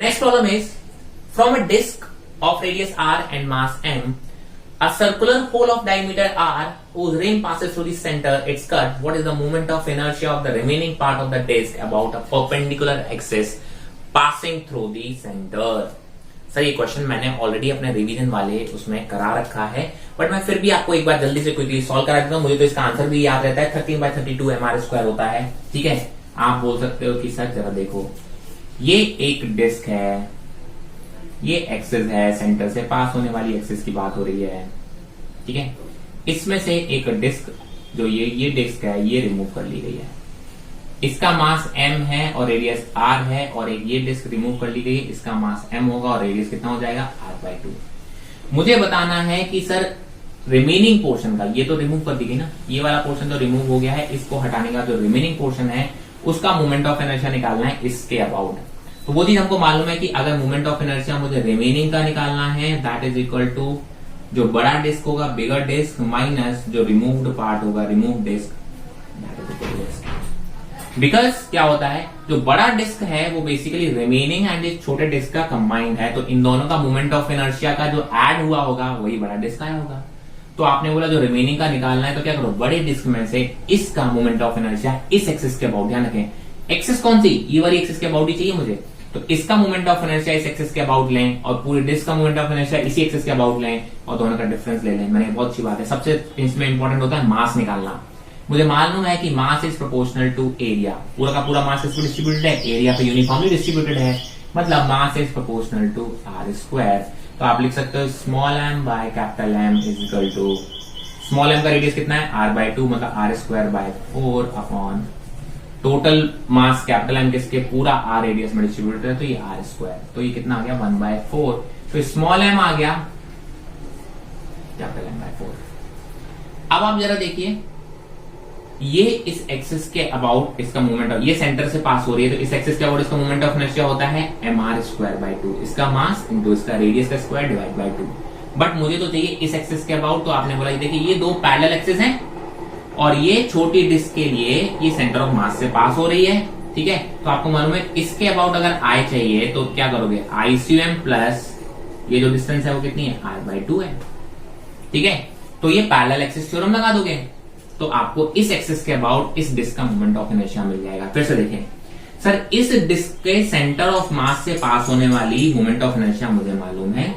Next problem is, from a disk of radius r and mass m, a circular hole of diameter r whose rim passes through the center, its cut. What is the moment of inertia of the remaining part of the disk about a perpendicular axis passing through the center? Sir ये question मैंने already अपने revision वाले उसमें करा रखा है, but मैं फिर भी आपको एक बार जल्दी से क्विकली सॉल्व करा देता हूं। मुझे तो इसका आंसर भी याद रहता है, 13/32 mr² होता है। ठीक है, आप बोल सकते हो कि सर जरा देखो, ये एक डिस्क है, ये एक्सिस है, सेंटर से पास होने वाली एक्सिस की बात हो रही है। ठीक है, इसमें से एक डिस्क जो ये डिस्क है, ये रिमूव कर ली गई है। इसका मास m है और रेडियस r है, और एक ये डिस्क रिमूव कर ली गई है, इसका मास m होगा और रेडियस कितना हो जाएगा r/2। मुझे बताना है कि सर रिमेनिंग पोर्शन का, ये तो रिमूव कर दी गई ना, ये वाला पोर्शन तो रिमूव हो गया है, इसको हटाने का जो रिमेनिंग पोर्शन है उसका मोमेंट ऑफ इनर्शिया निकालना है इसके अबाउट। तो वो चीज हमको मालूम है कि अगर मोमेंट ऑफ इनर्शिया मुझे रिमेनिंग का निकालना है, दैट इज इक्वल टू जो बड़ा डिस्क होगा, बिगर डिस्क, माइनस जो रिमूव्ड पार्ट होगा, remove disk, that is equal to. Because क्या होता है, जो बड़ा डिस्क है वो बेसिकली रिमेनिंग एंड इस छोटे डिस्क का कंबाइंड है, तो इन दोनों का मोमेंट ऑफ इनर्शिया का जो ऐड हुआ होगा वही बड़ा डिस्क आया होगा। तो आपने बोला जो रिमेनिंग का निकालना है, तो क्या करो, बड़े डिस्क में से इसका मोमेंट ऑफ इनर्शिया इस एक्सिस के अबाउट, ध्यान रखें एक्सिस कौन सी, ये वाली एक्सिस के अबाउट ही चाहिए मुझे, तो इसका मोमेंट ऑफ इनर्शिया इस एक्सिस के अबाउट लें और पूरे डिस्क का मोमेंट ऑफ इनर्शिया इसी एक्सिस के अबाउट लें और दोनों का डिफरेंस ले लें। मैंने बहुत अच्छी बात है। सबसे इसमें इंपॉर्टेंट होता है मास निकालना। मुझे मालूम है कि mass is proportional to area, पूरा का पूरा मास इसको डिस्ट्रीब्यूटेड है, एरिया पे यूनिफॉर्मली डिस्ट्रीब्यूटेड है, मतलब मास इज प्रोपोर्शनल टू r²। तो आप लिख सकते हो small m by capital M is equal to, small m का रेडियस कितना है r/2, मतलब r²/4 upon total mass capital M किसके, पूरा r रेडियस में डिस्ट्रीब्यूटेड है, तो ये r², तो ये कितना आ गया 1/4। तो स्मॉल m आ गया कैपिटल M/4। अब आप जरा देखिए, ये इस एक्सिस के अबाउट इसका मोमेंट ऑफ, ये सेंटर से पास हो रही है, तो इस एक्सिस के अबाउट इसका मोमेंट ऑफ इनर्शिया होता है mr²/2, इसका मास इंटू इसका रेडियस का स्क्वायर डिवाइड बाय 2। बट मुझे तो चाहिए इस एक्सिस के अबाउट, तो आपने बोला देखिए ये दो पैरेलल एक्सिस हैं और ये छोटी डिस्क के लिए ये सेंटर ऑफ मास से पास हो रही है। ठीक है, तो आपको मालूम है इसके अबाउट अगर I चाहिए तो क्या करोगे, ICM प्लस ये जो डिस्टेंस है वो कितनी है, r/2 है। ठीक है, तो ये पैरेलल एक्सिस थ्योरम लगा दोगे तो आपको इस एक्सिस के अबाउट इस डिस्क का मोमेंट ऑफ इनर्शिया मिल जाएगा। फिर से देखें सर, इस डिस्क के सेंटर ऑफ मास से पास होने वाली मोमेंट ऑफ इनर्शिया मुझे मालूम है,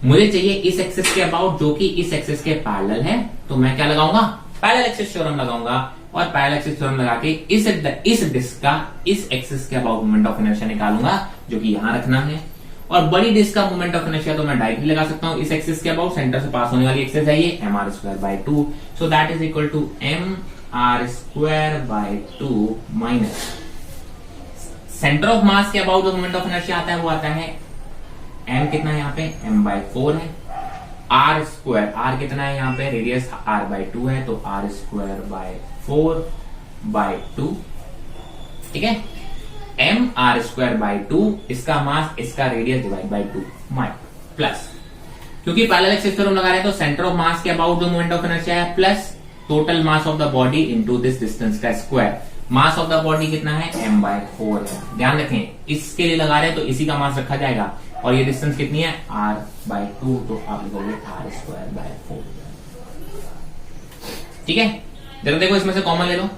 मुझे चाहिए इस एक्सिस के अबाउट जो कि इस एक्सिस के पैरेलल है, तो मैं क्या लगाऊंगा, पैरेलल एक्सिस थ्योरम लगाऊंगा और पैरेलल एक्सिस थ्योरम लगा के इस डिस्क का इस एक्सिस के अबाउट मोमेंट ऑफ इनर्शिया निकालूंगा, जो कि यहां रखना है। और बड़ी डिस्क का मोमेंट ऑफ इनर्शिया तो मैं डायरेक्टली लगा सकता हूं, इस एक्सिस के अबाउट सेंटर से पास होने वाली एक्सिस है ये mr²/2, so that is equal to mr²/2 minus centre of mass के अबाउट जो मोमेंट ऑफ इनर्शिया आता है वो आता है m कितना है यहाँ पे, m/4 है, r², r कितना है यहाँ पे, रेडियस r/2 है, तो r²/4/2। ठीक है, mr²/2 इसका मास इसका रेडियस डिवाइड बाय 2 प्लस, क्योंकि पैरेलल एक्सिस थ्योरम लगा रहे हैं तो सेंटर ऑफ मास के अबाउट जो मोमेंट ऑफ इनर्शिया है plus total mass of the body into this distance का square. Mass of the body कितना है, m/4 है। ध्यान रखें इसके लिए लगा रहे हैं तो इसी का मास रखा जाएगा, और ये डिस्टेंस कितनी है, r/2, तो आप लिखोगे r²/4। ठीक है, जरा देखो इसमें से कॉमन ले लो,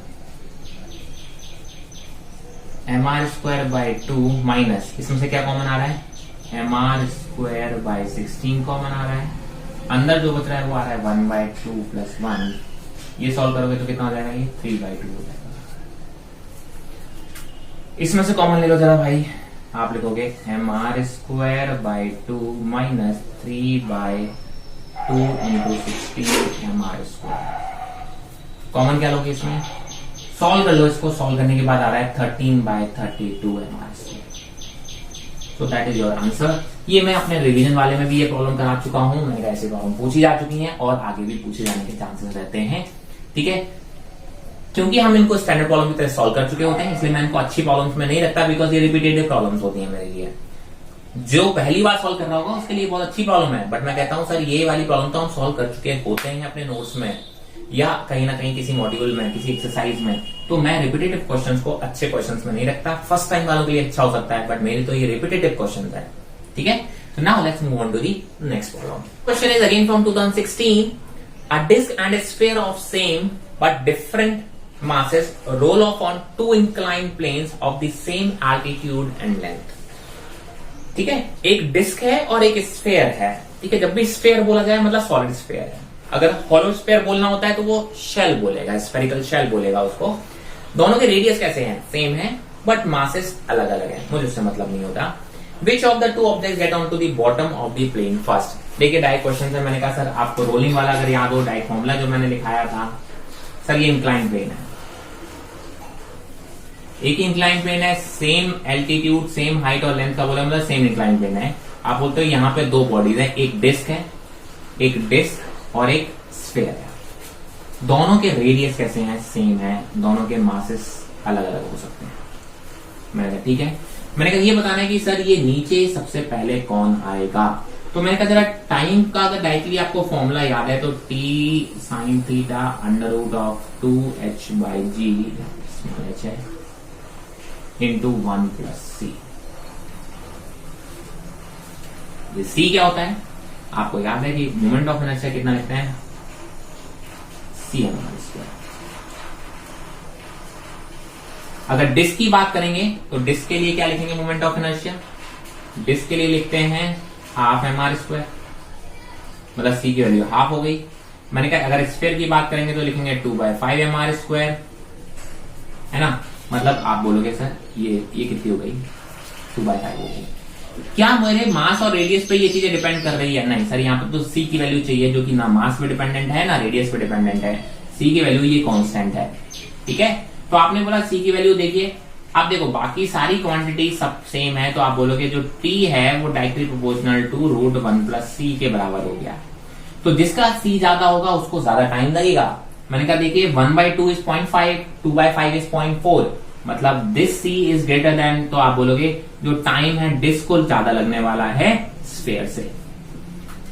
mr²/2 माइनस इसमें से क्या कॉमन आ रहा है, mr²/16 कॉमन आ रहा है, अंदर जो बच रहा है वो आ रहा है 1/2 + 1, ये सॉल्व करोगे तो कितना हो जाएगा, ये 3/2 हो जाएगा। इसमें से कॉमन ले लो जरा भाई, आप लिखोगे mr²/2 minus 3/2 into 16 mr²। Common क्या लोगे इसमें, सॉल्व कर लो इसको, सॉल्व करने के बाद आ रहा है 13/32 mr²। So that is your answer. ये मैं अपने रिवीजन वाले में भी ये प्रॉब्लम करा चुका हूं, मेरे ऐसे प्रॉब्लम पूछी जा चुकी हैं और आगे भी पूछे जाने के चांसेस रहते हैं। ठीक है, क्योंकि हम इनको स्टैंडर्ड प्रॉब्लम की तरह सॉल्व कर चुके होते हैं, इसलिए मैं इनको अच्छी प्रॉब्लम्स में नहीं रखता, बिकॉज ये रिपीटेटिव प्रॉब्लम्स होती हैं मेरे लिए। जो पहली बार सॉल्व कर रहा होगा उसके लिए बहुत अच्छी प्रॉब्लम है, बट मैं कहता हूं सर ये वाली प्रॉब्लम तो हम सॉल्व कर चुके होते हैं अपने नोट्स में या कहीं ना कहीं किसी मॉड्यूल में, किसी एक्सरसाइज में, तो मैं रिपीटेटिव क्वेश्चंस को अच्छे क्वेश्चंस में नहीं रखता। फर्स्ट टाइम वालों के लिए अच्छा हो सकता है, बट मेरे तो ये रिपीटेटिव क्वेश्चंस है, ठीक है। So now let's move on to the next problem. Question is again from 2016. A disk and a sphere of same but different masses roll off on two inclined planes of the same altitude and length. ठीक है, एक disc है और एक sphere है, ठीक है। जब भी स्फेयर बोला जाए मतलब सॉलिड स्फेयर है। अगर हॉलो स्फेयर बोलना होता है तो वो शेल बोलेगा, स्फेरिकल शेल बोलेगा उसको। दोनों के रेडियस कैसे हैं? सेम है, बट मासेस अलग अलग है, मुझे उससे मतलब नहीं होता। Which of the two objects get onto the bottom of the plane first? देखिए डायरेक्ट क्वेश्चन है, मैंने कहा सर आपको रोलिंग वाला अगर याद हो, डायरेक्ट फॉर्मूला जो मैंने लिखाया था, सर ये इंक्लाइन प्लेन है, एक इंक्लाइन प्लेन है, सेम एल्टीट्यूड सेम हाइट और लेंथ का बोला मतलब सेम इंक्लाइन प्लेन है। आप बोलते हो यहाँ पे दो बॉडीज है, एक डिस्क है, एक डिस्क और एक स्फेयर है। दोनों के रेडियस कैसे हैं? सेम है, दोनों के मासेस अलग अलग हो सकते हैं। मैंने कहा ठीक है, मैंने कहा ये बताना है कि सर ये नीचे सबसे पहले कौन आएगा। तो मैंने कहा जरा टाइम का अगर डायरेक्टली आपको फॉर्मूला याद है तो t sin theta under root of 2h by g small h है इंटू 1 प्लस सी। ये c क्या होता है? आपको याद है कि मोमेंट ऑफ इनर्शिया कितना लिखते हैं? cm²। अगर डिस्क की बात करेंगे तो डिस्क के लिए क्या लिखेंगे मोमेंट ऑफ इनर्शिया? डिस्क के लिए लिखते हैं हाफ mr², मतलब c की वैल्यू हाफ हो गई। मैंने कहा अगर स्फीयर की बात करेंगे तो लिखेंगे 2/5 mr², है ना। मतलब आप बोलोगे सर ये कितनी हो गई? 2/5 हो गई। क्या मेरे मास और रेडियस पे ये चीजें डिपेंड कर रही है? नहीं सर, यहाँ पे तो c की वैल्यू चाहिए जो कि ना मास पे डिपेंडेंट है ना रेडियस पे डिपेंडेंट है। c की वैल्यू ये कांस्टेंट है, ठीक है। तो आपने बोला c की वैल्यू देखिए, आप देखो बाकी सारी क्वांटिटी सब सेम है, तो आप बोलोगे जो t है वो directly proportional to root 1 plus c के बराबर हो गया। तो जिसका c ज्यादा होगा उसको ज्यादा टाइम लगेगा। मैंने कहा देखिए 1/2 इज 0.5, 2/5 इज 0.4, मतलब this c is greater than, तो आप बोलोगे जो टाइम है डिस्क को ज्यादा लगने वाला है स्फेयर से,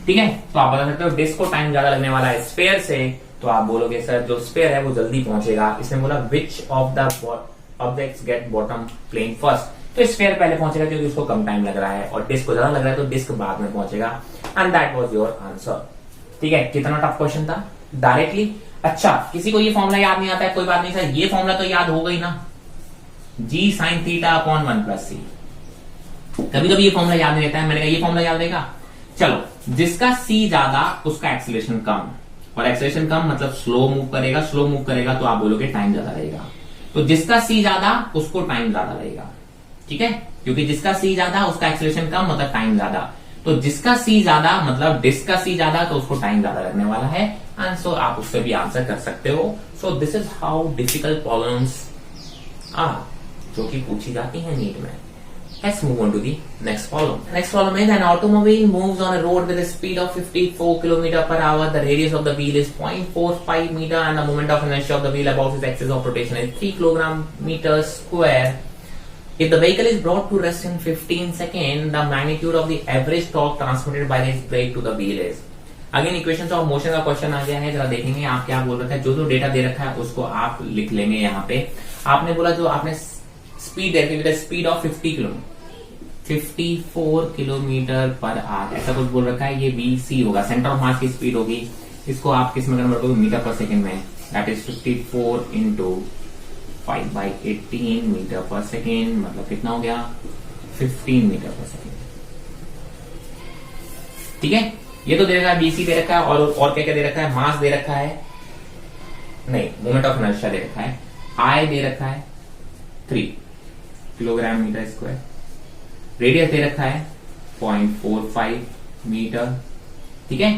ठीक है। तो आप बता सकते हो डिस्क को टाइम ज्यादा लगने वाला है स्फेयर से, तो आप बोलोगे सर जो स्फेयर है वो जल्दी पहुंचेगा। इसने बोला which of the objects get bottom plane first, तो स्फेयर पहले पहुंचेगा क्योंकि उसको कम टाइम लग रहा है, और डिस्क को ज्यादा लग रहा है तो डिस्क बाद में पहुंचेगा। And that was your answer, ठीक है। कितना टफ क्वेश्चन था डायरेक्टली। अच्छा, किसी को ये फॉर्मूला याद नहीं आता है, कोई बात नहीं सर, ये फॉर्मूला तो याद हो गई ना, g sin theta upon 1 plus C. कभी कभी ये फॉर्मूला याद नहीं रहता है, मैंने कहा ये फॉर्मूला याद रहेगा। चलो, जिसका c ज्यादा उसका एक्सेलरेशन कम, और एक्सेलरेशन कम मतलब स्लो मूव करेगा, स्लो मूव करेगा तो आप बोलोगे टाइम ज्यादा रहेगा। तो जिसका c ज्यादा उसको टाइम ज्यादा लगेगा, ठीक है, क्योंकि जिसका c ज्यादा उसका एक्सेलरेशन कम मतलब टाइम ज्यादा। तो जिसका c ज्यादा मतलब डिस्क का c ज्यादा तो उसको टाइम ज्यादा लगने वाला है। एंड सो आप उससे भी आंसर कर सकते हो। So this is how difficult problems are, जो कि पूछी जाती है नीट में। Let's move on to the next problem. Next problem is an automobile moves on a road with a speed of 54 km per hour. The radius of the wheel is 0.45 meter and the moment of inertia of the wheel about its axis of rotation is 3 km square. If the vehicle is brought to rest in 15 seconds, the magnitude of the average torque transmitted by this brake to the wheel is. Again equations of motion का question आ गया है, जरा देखेंगे आप क्या बोल रखा है। जो जो डेटा दे रखा है उसको आप लिख लेंगे यहाँ पे। आपने बोला जो आपने स्पीड देखी with speed of 54 kilometre per hour, ऐसा कुछ बोल रखा है। ये VC होगा, सेंटर ऑफ मास की स्पीड होगी। इसको आप किस में कन्वर्ट करोगे? मीटर पर सेकेंड में। दैट इज 54 इंटू 5/18 मीटर पर सेकेंड, मतलब कितना हो गया? 15 मीटर पर सेकेंड, ठीक है। ये तो दे रखा है, BC दे रखा है, और क्या क्या दे रखा है? मास दे रखा है, नहीं मोमेंट ऑफ इनर्शिया दे रखा है, I दे रखा है 3 किलोग्राम मीटर स्क्वायर, रेडियस दे रखा है 0.45 मीटर, ठीक है।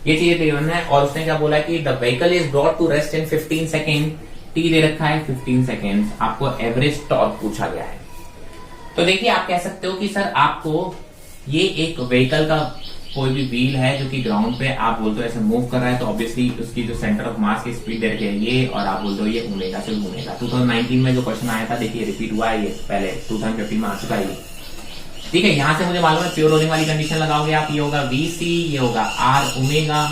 ये चीजें गिवन है। और उसने क्या बोला कि the vehicle is brought to rest in 15 second, t दे रखा है 15 सेकेंड। आपको एवरेज टॉर्क पूछा गया है। तो देखिए आप कह सकते हो कि सर आपको ये एक व्हीकल का कोई भी व्हील है जो कि ग्राउंड पे आप बोलते हो ऐसे मूव कर रहा है, तो ऑब्वियसली उसकी जो सेंटर ऑफ मास की स्पीड दे रखी है ये, और आप बोलते हो ये ओमेगा से घूमेगा। 2019 में जो क्वेश्चन आया था देखिए रिपीट हुआ है, ये पहले 2015 में आ चुका है, ठीक है। यहां से मुझे मालूम है प्योर रोलिंग वाली कंडीशन लगाओगे आप, ये होगा VC, ये होगा R ओमेगा,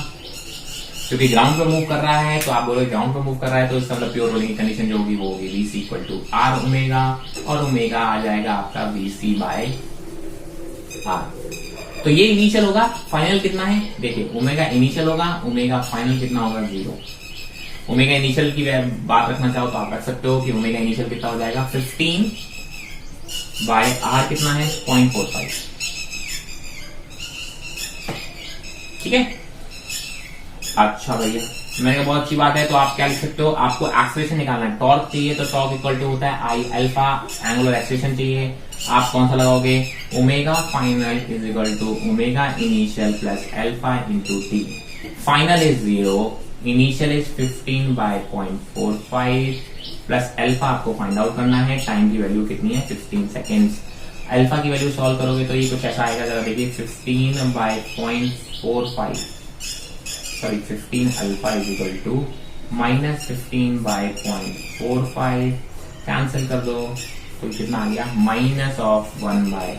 क्योंकि ग्राउंड पे मूव कर रहा है, तो आप बोलोगे ग्राउंड पे मूव कर रहा है, तो इसका मतलब प्योर रोलिंग की कंडीशन जो होगी वो होगी VC equal to R omega, और ओमेगा आ जाएगा आपका VC बाय R। तो ये इनिशियल होगा, फाइनल कितना है देखिए, ओमेगा इनिशियल होगा, ओमेगा फाइनल कितना होगा 0। ओमेगा इनिशियल की बात रखना चाहो तो आप रख सकते हो कि ओमेगा इनिशियल कितना हो जाएगा 15 बाय R कितना है 0.45। ठीक है, अच्छा भैया मैंने कहा बहुत अच्छी बात है। तो आप क्या लिख सकते हो, आपको एक्सेलरेशन निकालना है, टॉर्क चाहिए तो टॉर्क इक्वल टू होता है आई अल्फा, एंगुलर एक्सेलरेशन चाहिए, आप कौन सा लगाओगे, omega final is equal to omega initial plus alpha into t. Final is 0, initial is 15 by 0.45 plus alpha आपको फाइंड आउट करना है, टाइम की वैल्यू कितनी है 15 सेकेंड्स। अल्फा की वैल्यू सॉल्व करोगे तो ये कुछ ऐसा आएगा, जरा देखिए 15 by 0.45 sorry 15 alpha is equal to minus 15 by 0.45, cancel कर दो तो कितना आ गया माइनस ऑफ 1 बाय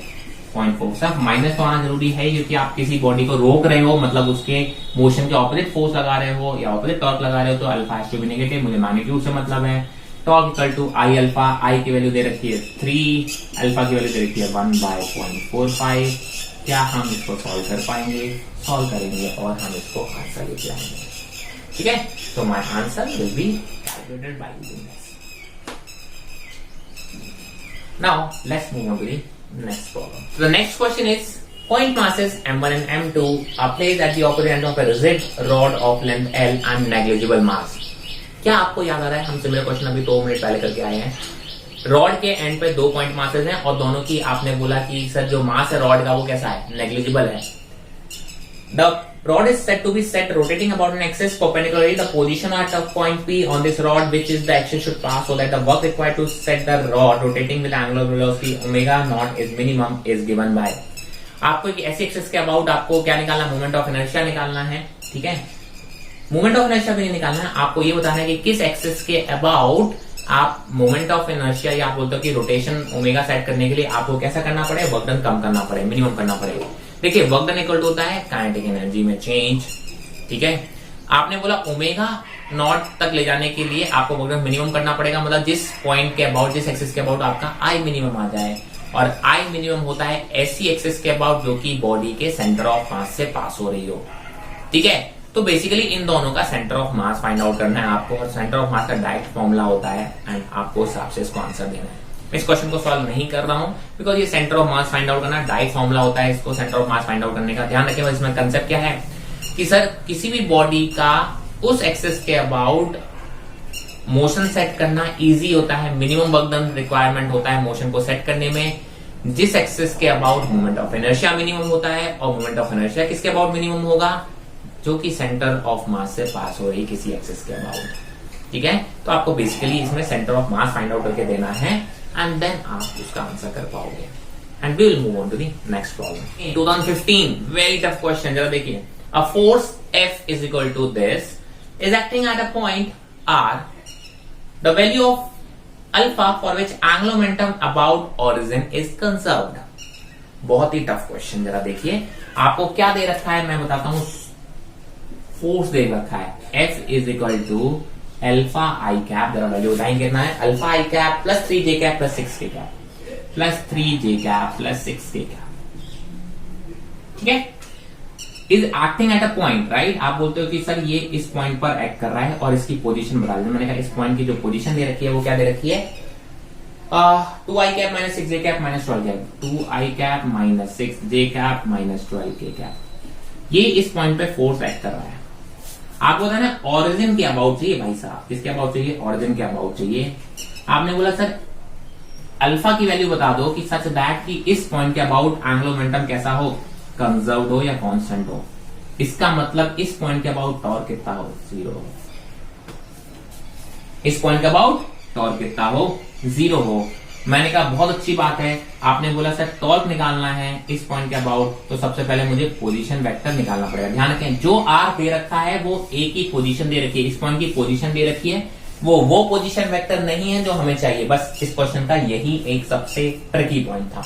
0.4। सब माइनस तो आना जरूरी है क्योंकि आप किसी बॉडी को रोक रहे हो, मतलब उसके मोशन के ऑपोजिट फोर्स लगा रहे हो या ऑपोजिट टॉर्क लगा रहे हो, तो alpha has to be negative. मुझे मैग्नीट्यूड से मतलब है, torque equal to I alpha, I की वैल्यू दे रखी है 3, अल्फा की वैल्यू दे रखी है 1 बाय 0.45। क्या हम इसको सॉल्व कर पाएंगे, सॉल्व करेंगे और हम इसको आंसर लेके आएंगे। ठीक है, तो my answer will be calculated by using this. Now let's move on to the next problem. So the next question is, point masses M1 and M2 are placed at the opposite ends of a rigid rod of length L and negligible mass। क्या आपको याद आ रहा है, हम similar question अभी 2 minute पहले करके आए हैं। रॉड के एंड पे 2 पॉइंट मासेस हैं और दोनों की आपने बोला कि सर जो मास है रॉड का वो कैसा है, नेग्लिजिबल है। The rod is said to be set rotating about an axis perpendicularly. The position at a point P on this rod, which is the axis should pass, so that the work required to set the rod rotating with angular velocity omega naught is minimum is given by। आपको एक ऐसी axis के about आपको क्या निकालना, moment of inertia निकालना है। ठीक है, मोमेंट ऑफ इनर्शिया भी नहीं निकालना है, आपको ये बताना है कि किस एक्सिस के अबाउट आप मोमेंट ऑफ इनर्शिया या आप बोलते हो कि रोटेशन ओमेगा सेट करने के लिए आपको कैसा करना पड़े, वर्क डन कम करना पड़े, मिनिमम करना पड़ेगा। देखिए वर्क डन इक्वल टू होता है काइनेटिक एनर्जी में चेंज। ठीक है, आपने बोला ओमेगा नॉट तक ले जाने के लिए आपको वर्क डन मिनिमम करना पड़ेगा, मतलब जिस पॉइंट के अबाउट, जिस एक्सिस के अबाउट आपका आई मिनिमम आ जाए, और आई मिनिमम होता है ऐसी एक्सिस के अबाउट जो कि बॉडी के सेंटर ऑफ मास से पास हो रही हो। ठीक है, तो बेसिकली इन दोनों का centre of mass find out करना है आपको, और सेंटर ऑफ मास का डायरेक्ट फॉर्मूला होता है एंड आपको उस हिसाब से इसको आंसर देना है। मैं इस क्वेश्चन को सॉल्व नहीं कर रहा हूं बिकॉज ये centre of mass find out करना डायरेक्ट फॉर्मूला होता है, इसको centre of mass find out करने का ध्यान रखें। इसमें कंसेप्ट क्या है कि सर किसी भी बॉडी का उस एक्सिस के अबाउट मोशन सेट करना इजी होता है, मिनिमम वर्क डन रिक्वायरमेंट होता है मोशन को सेट करने में, जिस एक्सिस के about moment of inertia minimum होता है, और मोमेंट ऑफ इनर्शिया किसके अबाउट मिनिमम होगा, जो कि सेंटर ऑफ मास से पास हो रही किसी एक्सिस के अबाउट। ठीक है, तो आपको बेसिकली इसमें centre of mass find out करके देना है एंड देन आप उसका आंसर कर पाओगे। And we will move on to the next problem. 2015 very tough question, जरा देखिए। A force F is equal to this is acting at a point R, the value of alpha for which angular momentum about origin is conserved. बहुत ही tough question, जरा देखिए आपको क्या दे रखा है, मैं बताता हूं। फोर्स दे रखा है F is equal to alpha i cap, जरा वैल्यू बताएंगे कितना है, alpha i cap plus 3j cap plus 6k cap plus 3j cap plus 6k cap. ठीक है, is acting at a point, right. आप बोलते हो कि सर ये इस पॉइंट पर एक्ट कर रहा है और इसकी पोजीशन बता दें। मैंने कहा इस पॉइंट की जो पोजीशन दे रखी है वो क्या दे रखी है, 2i cap minus 6j cap minus 12 cap, 2i cap minus 6j cap minus 12k cap. ये इस पॉइंट पे फोर्स एक्ट कर रहा है। आपको बताना है ऑरिजिन के अबाउट चाहिए भाई साहब, किसके अबाउट चाहिए, ऑरिजिन के अबाउट चाहिए। आपने बोला सर अल्फा की वैल्यू बता दो कि सच दैट कि इस पॉइंट के अबाउट एंगुलर मोमेंटम कैसा हो, कंजर्व्ड हो या कांस्टेंट हो। इसका मतलब इस पॉइंट के अबाउट टॉर्क कितना हो, 0 हो। इस पॉइंट के अबाउट टॉर्क कितना हो, 0 हो। मैंने कहा बहुत अच्छी बात है। आपने बोला सर टॉर्क निकालना है इस पॉइंट के अबाउट, तो सबसे पहले मुझे पोजीशन वेक्टर निकालना पड़ेगा। ध्यान रखें जो आर दे रखा है वो ए की पोजीशन दे रखी है, इस पॉइंट की पोजीशन दे रखी है, वो पोजीशन वेक्टर नहीं है जो हमें चाहिए। बस इस क्वेश्चन का यही एक सबसे ट्रिकी पॉइंट था।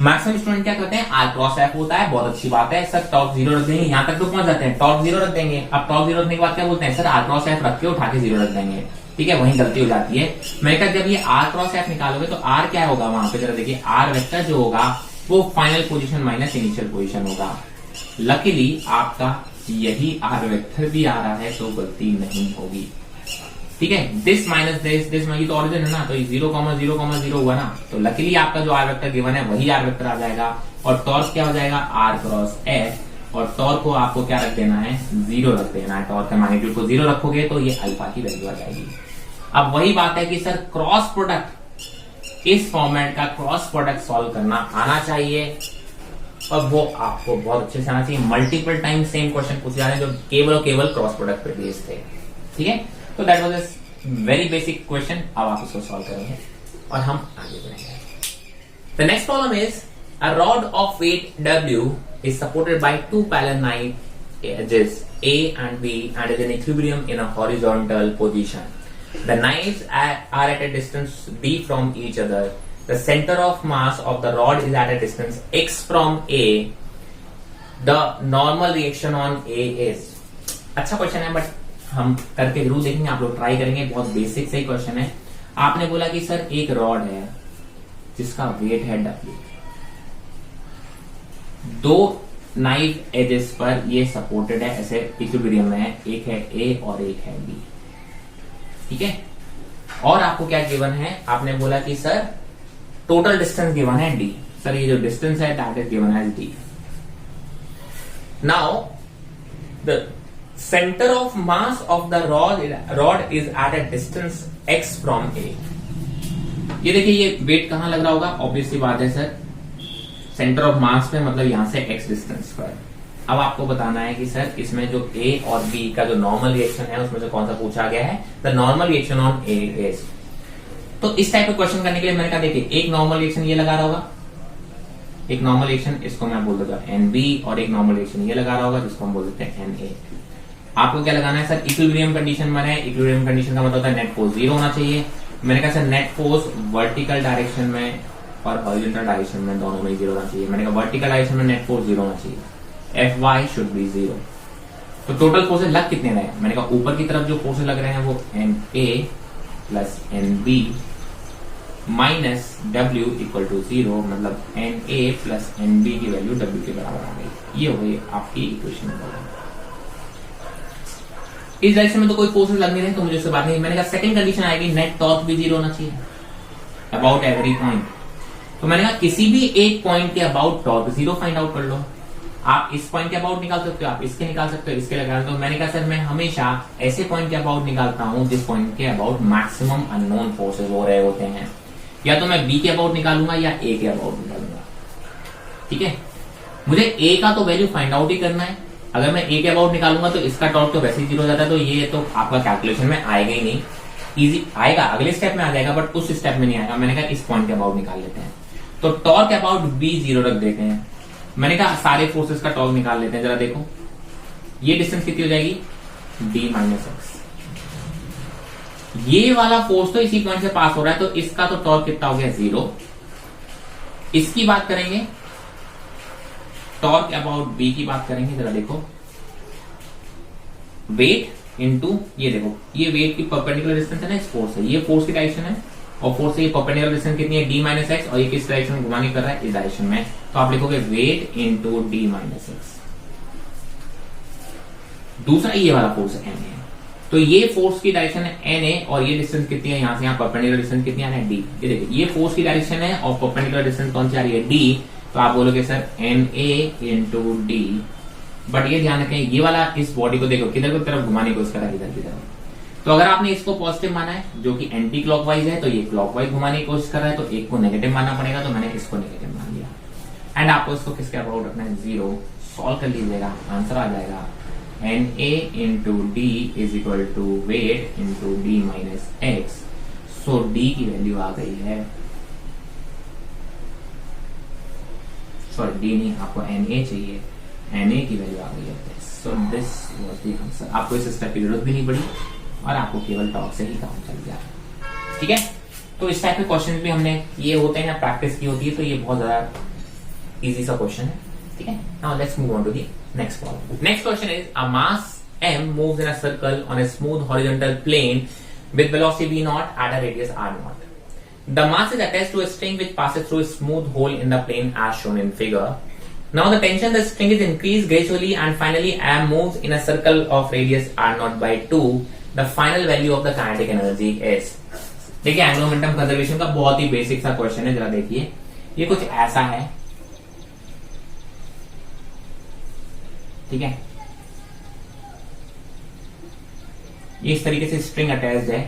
मैक्सिमम स्टूडेंट क्या करते हैं, आर क्रॉस एफ होता है, बहुत अच्छी बात है सर, टॉर्क जीरो रख देंगे, यहाँ तक तो पहुंच जाते हैं, टॉर्क जीरो रख देंगे। अब टॉर्क जीरो रखने के बाद क्या बोलते हैं, सर आर क्रॉस एफ रख के उठा के जीरो रख देंगे। ठीक है, वहीं गलती हो जाती है। मैंने कहा जब ये आर क्रॉस एफ निकालोगे तो आर क्या होगा वहां पे, जरा देखिए, आर वेक्टर जो होगा वो final position minus initial position होगा। लकीली आपका यही आर वेक्टर भी आ रहा है तो गलती नहीं होगी। ठीक है, दिस माइनस दिस में तो ऑरिजिन है ना, तो 0,0,0 हुआ ना, तो लकीली आपका जो आर वेक्टर गिवन है वही आर वेक्टर आ जाएगा। और टॉर्क क्या हो जाएगा, आर क्रॉस एफ, और टॉर्क को आपको क्या रख देना है, 0 रख देना है। टॉर्क का मैग्नीट्यूड को 0 रखोगे तो ये अल्फा की वैल्यू आ जाएगी। अब वही बात है कि सर क्रॉस प्रोडक्ट, इस फॉर्मेट का क्रॉस प्रोडक्ट सॉल्व करना आना चाहिए, और वो आपको बहुत अच्छे से आना चाहिए। मल्टीपल टाइम सेम क्वेश्चन पूछे जा रहे हैं जो केवल और केवल क्रॉस प्रोडक्ट पे बेस्ड थे। ठीक है, तो that was a very basic question. अब आप इसको सॉल्व करेंगे और हम आगे बढ़ेंगे। The next problem is a rod of weight W is supported by two parallel knife edges A and B and is in equilibrium in a horizontal position. The knives are at a distance D from each other. The center of mass of the rod is at a distance x from A. The normal reaction on A is. अच्छा question है, but हम करके जरूर देखेंगे, आप लोग try करेंगे। बहुत बेसिक से क्वेश्चन है। आपने बोला कि सर एक रॉड है जिसका वेट है W, दो नाइफ एजेस पर ये सपोर्टेड है, ऐसे इक्विलिब्रियम में है, एक है A और एक है B। ठीक है, और आपको क्या गिवन है, आपने बोला कि सर टोटल डिस्टेंस गिवन है D। सर ये जो डिस्टेंस है that is given as D। Now the centre of mass of the rod is at a distance x from A। ये देखिए, ये वेट कहां लग रहा होगा, ऑब्वियसली बात है सर सेंटर ऑफ मास पे, मतलब यहां से x डिस्टेंस पर। अब आपको बताना है कि सर इसमें जो A और B का जो नॉर्मल रिएक्शन है उसमें से कौन सा पूछा गया है, the normal reaction on A is. तो इस टाइप का क्वेश्चन करने के लिए मैंने कहा देखिए, एक नॉर्मल रिएक्शन ये लगा रहा होगा, एक नॉर्मल रिएक्शन इसको मैं बोल देता हूं NB, और एक नॉर्मल रिएक्शन ये लगा रहा होगा जिसको हम बोल देते हैं NA। आपको क्या लगाना है, सर इक्विलिब्रियम कंडीशन में है। इक्विलिब्रियम कंडीशन का मतलब होता है नेट फोर्स 0 होना चाहिए। मैंने कहा sir net force vertical direction में और हॉरिजॉन्टल डायरेक्शन में दोनों में 0 होना चाहिए। मैंने कहा वर्टिकल डायरेक्शन में नेट फोर्स 0 होना चाहिए, Fy शुड बी 0। तो टोटल फोर्सेस लग कितने रहे, मैंने कहा ऊपर की तरफ जो फोर्सेस लग रहे हैं वो Na plus NB minus W equal to 0, मतलब Na प्लस NB की वैल्यू W के बराबर आ गई। ये हो गई आपकी इक्वेशन नंबर 1। इस डायरेक्शन में तो कोई फोर्सेस लग नहीं रहे, तो मुझे उससे बात नहीं। मैंने कहा सेकंड कंडीशन आएगी, नेट टॉर्क भी 0 होना चाहिए अबाउट एवरी पॉइंट। तो मैंने कहा किसी भी एक पॉइंट के अबाउट टॉर्क 0 फाइंड आउट कर लो। आप इस पॉइंट के अबाउट निकाल सकते हो, आप इसके निकाल सकते हो, इसके लगा। तो मैंने कहा सर मैं हमेशा ऐसे पॉइंट के अबाउट निकालता हूं जिस पॉइंट के अबाउट मैक्सिमम अननोन फोर्सेज हो रहे होते हैं। या तो मैं बी के अबाउट निकालूंगा या ए के अबाउट निकालूंगा। ठीक है, मुझे ए का तो वैल्यू फाइंड आउट ही करना है। अगर मैं ए के अबाउट निकालूंगा तो इसका टॉर्क तो वैसे ही 0 हो जाता है, तो ये तो आपका कैलकुलेशन में आएगा ही नहीं। इजी आएगा, अगले स्टेप में आ जाएगा, बट उस स्टेप में नहीं आएगा। मैंने कहा इस पॉइंट के अबाउट निकाल लेते हैं, तो टॉर्क अबाउट बी 0 रख देते हैं। मैंने कहा सारे फोर्सेस का टॉर्क निकाल लेते हैं। जरा देखो ये डिस्टेंस कितनी हो जाएगी, D माइनस एक्स। ये वाला फोर्स तो इसी पॉइंट से पास हो रहा है, तो इसका तो टॉर्क कितना हो गया, 0। इसकी बात करेंगे, टॉर्क अबाउट बी की बात करेंगे। जरा देखो वेट इनटू ये, देखो ये वेट की परपेंडिकुलर डिस्टेंस है ना इस फोर्स से, ये फोर्स की डायरेक्शन है, और फोर्स से ये परपेंडिकुलर डिस्टेंस कितनी है, D माइनस एक्स, और ये किस डायरेक्शन में घुमाने कर रहा है, इस डायरेक्शन में। तो आप लिखोगे weight into D minus x. दूसरा ये वाला फोर्स है NA, तो ये फोर्स की डायरेक्शन है NA, और ये डिस्टेंस कितनी है, यहां से यहां परपेंडिकुलर डिस्टेंस कितनी है D। ये देखिए ये फोर्स की डायरेक्शन है और परपेंडिकुलर डिस्टेंस कौन सी आ रही है, D। तो आप बोलोगे sir NA into D, but ये ध्यान रखें ये वाला इस बॉडी को देखो किधर की तरफ घुमाने को इसका इधर की तरफ। तो अगर आपने इसको पॉजिटिव माना है जो कि एंटी क्लॉकवाइज है, तो ये क्लॉकवाइज घुमाने की कोशिश कर रहा है, तो एक को नेगेटिव मानना पड़ेगा, तो मैंने इसको नेगेटिव मान लिया। एंड आपको इसको किसके अबाउट रखना है, 0। सॉल्व कर लीजिएगा, आंसर आ जाएगा Na into D is equal to weight into D minus x. So D की वैल्यू आ गई है, सॉरी D नहीं, आपको Na चाहिए, Na की वैल्यू आ गई है। So this was the answer. आपको इस स्टेप की जरूरत भी नहीं पड़ी और आपको केवल टॉर्क से ही काम चल गया। ठीक है, तो इस टाइप के क्वेश्चन भी हमने, ये होते हैं ना, प्रैक्टिस की होती है, तो ये बहुत ज्यादा इजी सा क्वेश्चन है, ठीक है। Now let's move on to the next problem. Next question is a mass m moves in a circle on a smooth horizontal plane with velocity v naught at a radius r naught. The mass is attached to a string which passes through a smooth hole in the plane as shown in figure. Now the tension of the string is increased gradually and finally m moves in a circle of radius r naught by 2. The final value of the kinetic energy is. देखिए angular momentum conservation का बहुत ही basic सा question है, जरा देखिए ये कुछ ऐसा है, ठीक है। ये इस तरीके से स्ट्रिंग अटैच्ड है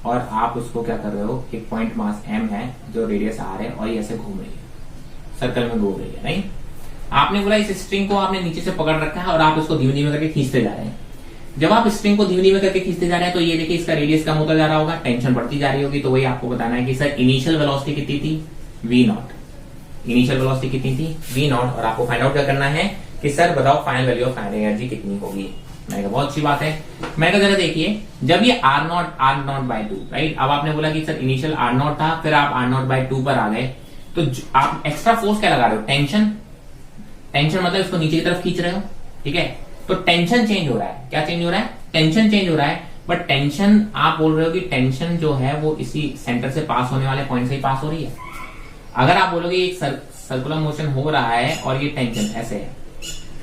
और आप उसको क्या कर रहे हो, एक पॉइंट मास m है जो रेडियस r है और ये ऐसे घूम रही है, सर्कल में घूम रही है, नहीं। आपने बोला इस स्ट्रिंग को आपने नीचे से पकड़ रखा है और आप उसको धीमे धीमे करके खींचते जा रहे हैं। जब आप स्ट्रिंग को धीमे धीमे करके खींचते जा रहे हैं तो ये देखिए इसका रेडियस कम होता जा रहा होगा, टेंशन बढ़ती जा रही होगी। तो वही आपको बताना है कि सर इनिशियल वेलोसिटी कितनी थी, v नॉट। इनिशियल वेलोसिटी कितनी थी, v नॉट, और आपको फाइंड आउट क्या करना है कि सर बताओ final value of kinetic energy कितनी होगी। मैंने कहा बहुत अच्छी बात है। मैं कहा जरा देखिए जब ये r नॉट बाय 2, राइट। अब आपने बोला कि सर इनिशियल r नॉट था, फिर आप r नॉट बाय 2 पर आ गए, तो आप एक्स्ट्रा फोर्स क्या लगा रहे हो, टेंशन। टेंशन मतलब इसको नीचे की तरफ खींच रहे हो, ठीक है। तो टेंशन चेंज हो रहा है, क्या चेंज हो रहा है, टेंशन चेंज हो रहा है। बट टेंशन आप बोल रहे हो कि टेंशन जो है वो इसी सेंटर से पास होने वाले पॉइंट से ही पास हो रही है। अगर आप बोलोगे एक सर्कुलर मोशन हो रहा है और ये टेंशन ऐसे है,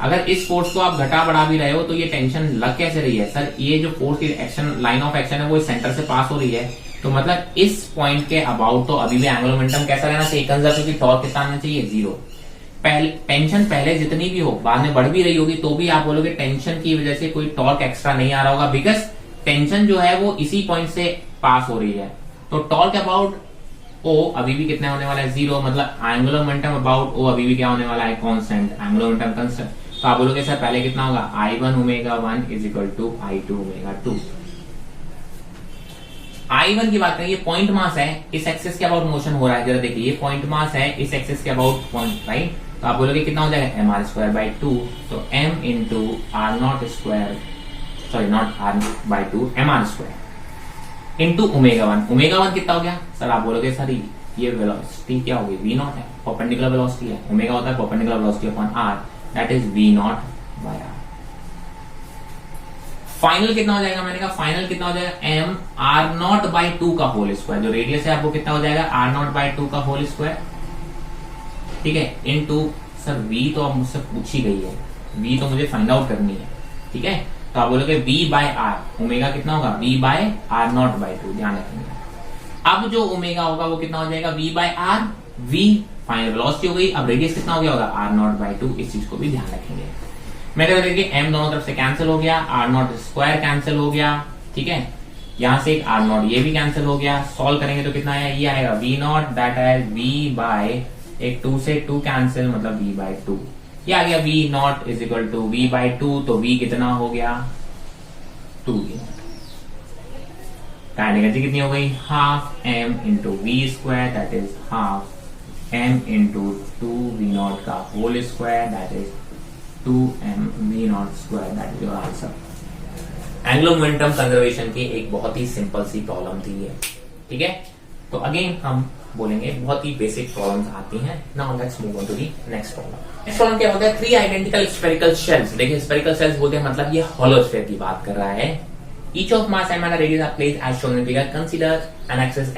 अगर इस फोर्स को आप घटा बढ़ा भी रहे हो तो ये टेंशन लग कैसे रही है, सर ये जो फोर्स की एक्शन लाइन ऑफ एक्शन है वो इस सेंटर से पास हो रही है। तो मतलब इस पॉइंट के अबाउट तो अभी भी एंगुलर मोमेंटम कैसा रहना चाहिए, कंजर्व, क्योंकि टॉर्क कितना आना चाहिए, 0। टेंशन पहले जितनी भी हो बाद में बढ़ भी रही होगी तो भी आप बोलोगे टेंशन की वजह से कोई टॉर्क एक्स्ट्रा नहीं आ रहा होगा, बिकॉज टेंशन जो है वो इसी पॉइंट से पास हो रही है। तो टॉर्क अबाउट ओ अभी भी कितना होने वाला है, 0। मतलब एंगुलर मोमेंटम अबाउट ओ अभी भी क्या होने वाला है, कांस्टेंट, एंगुलर मोमेंटम कांस्टेंट। तो आप बोलोगे सर पहले कितना होगा, I1 omega 1 is equal to I2 omega 2। I1 की बात करें, ये पॉइंट मास है, इस एक्सिस के अबाउट मोशन हो रहा है, जरा देखिए ये पॉइंट मास है, इस एक्सिस के अबाउट पॉइंट, राइट। तो आप बोलोगे कितना हो जाएगा, mr² बाई 2। तो m into r not square, sorry not r by 2, mr² into omega 1। Omega 1 कितना हो गया, सर आप बोलोगे सर ये वेलोसिटी क्या होगी, v नॉट है, परपेंडिकुलर वेलोसिटी है, ओमेगा होता है perpendicular velocity upon r, that is v not by r। Final कितना हो जाएगा, मैंने कहा फाइनल कितना हो जाएगा, m r नॉट बाई 2 का होल स्क्वायर, जो रेडियस है आपको कितना हो जाएगा, r नॉट बाई 2 का होल स्क्वायर, ठीक है, इनटू सर v तो अब मुझसे पूछी गई है, v तो मुझे फाइंड आउट करनी है, ठीक है। तो आप बोलोगे v बाय r, ओमेगा कितना होगा, v by r not by 2, ध्यान रखेंगे। अब जो ओमेगा होगा वो कितना हो जाएगा, v by r, v final velocity हो गई। अब रेडियस कितना हो गया होगा, r नॉट बाई 2, इस चीज को भी ध्यान रखेंगे। मैं कहता देखिए m दोनों तरफ से कैंसिल हो गया, r नॉट स्क्वायर कैंसिल हो गया, ठीक है। यहां से एक r नॉट ये भी कैंसिल हो गया, सॉल्व करेंगे तो कितना आया, ये आएगा v नॉट, दैट है v बाय, एक 2 से 2 कैंसिल, मतलब v बाय 2। ये आ गया v not is equal to v by 2, तो v कितना हो गया, 2 v नॉट। काइनेटिक एनर्जी कितनी हो गई, half m into v square, that is half m into 2v naught का whole square, that is 2m v naught square, that is your answer. Angular momentum conservation की एक बहुत ही simple सी problem थी ये, ठीक है। तो अगेन हम बोलेंगे बहुत ही बेसिक प्रॉब्लम्स आती हैं। Now let's move on to the next problem. Next problem क्या होता है, 3 आइडेंटिकल स्फेरिकल शेल्स। देखिए स्फेरिकल शेल्स बोलते हैं मतलब ये हॉलो स्फीयर की बात कर रहा है। Each of mass m and a radius are placed as shown in figure. Consider an axis